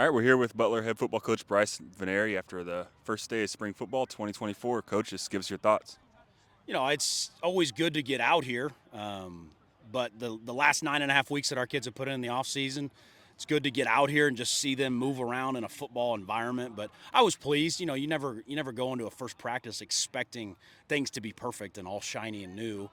All right, we're here with Butler head football coach Brice Vignery after the first day of spring football 2024. Coach, just give us your thoughts. It's always good to get out here, but the last 9.5 weeks that our kids have put in the off season, it's good to get out here and just see them move around in a football environment. But I was pleased. You never go into a first practice expecting things to be perfect and all shiny and new.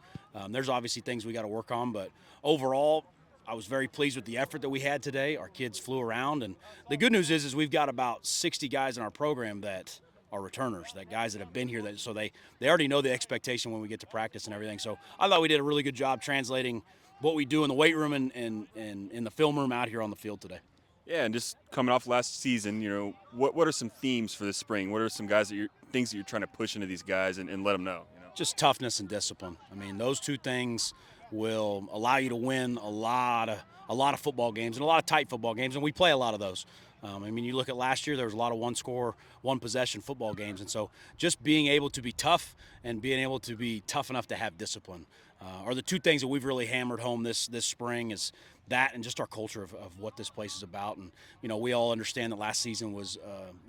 There's obviously things we got to work on, but overall, I was very pleased with the effort that we had today. Our kids flew around, and the good news is we've got about 60 guys in our program that are returners, that guys that have been here. So they already know the expectation when we get to practice and everything. So I thought we did a really good job translating what we do in the weight room and in the film room out here on the field today. Yeah, and just coming off last season, what are some themes for this spring? What are some things that you're trying to push into these guys and let them know? Just toughness and discipline. I mean, those two things will allow you to win a lot of football games and a lot of tight football games, and we play a lot of those. You look at last year, there was a lot of one-score, one-possession football games, and so just being able to be tough and being able to be tough enough to have discipline are the two things that we've really hammered home this spring. Is that and just our culture of what this place is about. And we all understand that last season was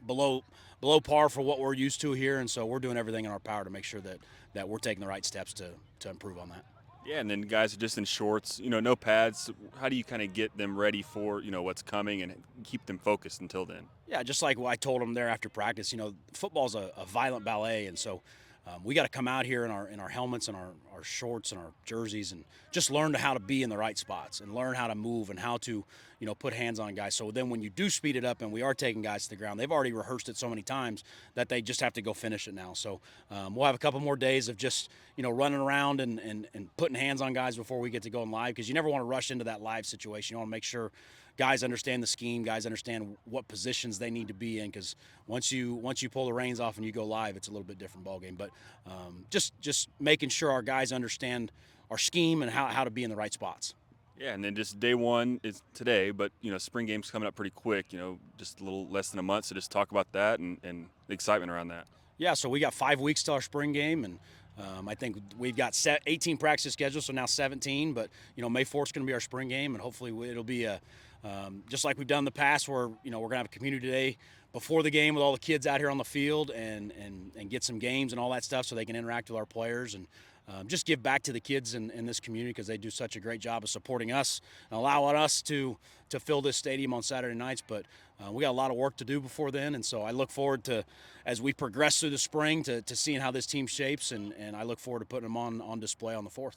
below par for what we're used to here, and so we're doing everything in our power to make sure that we're taking the right steps to improve on that. Yeah, and then guys are just in shorts, no pads. How do you kind of get them ready for what's coming and keep them focused until then? Yeah, just like what I told them there after practice, football's a violent ballet, and so we got to come out here in our helmets and our shorts and our jerseys and just learn how to be in the right spots and learn how to move and how to put hands on guys. So then when you do speed it up and we are taking guys to the ground, they've already rehearsed it so many times that they just have to go finish it now. So we'll have a couple more days of just running around and putting hands on guys before we get to going live, because you never want to rush into that live situation. You want to make sure guys understand the scheme, guys understand what positions they need to be in, because once you pull the reins off and you go live, it's a little bit different ballgame. But just making sure our guys understand our scheme and how to be in the right spots. Yeah, and then just day one is today, but spring game's coming up pretty quick. Just a little less than a month. So just talk about that and the excitement around that. Yeah, so we got 5 weeks till our spring game, and I think we've got 18 practice schedules, so now 17. But May 4th is going to be our spring game, and hopefully it'll be just like we've done in the past, where we're going to have a community day before the game with all the kids out here on the field and get some games and all that stuff, so they can interact with our players and just give back to the kids in this community, because they do such a great job of supporting us and allowing us to fill this stadium on Saturday nights. But we got a lot of work to do before then, and so I look forward to, as we progress through the spring, to seeing how this team shapes, and I look forward to putting them on display on the 4th.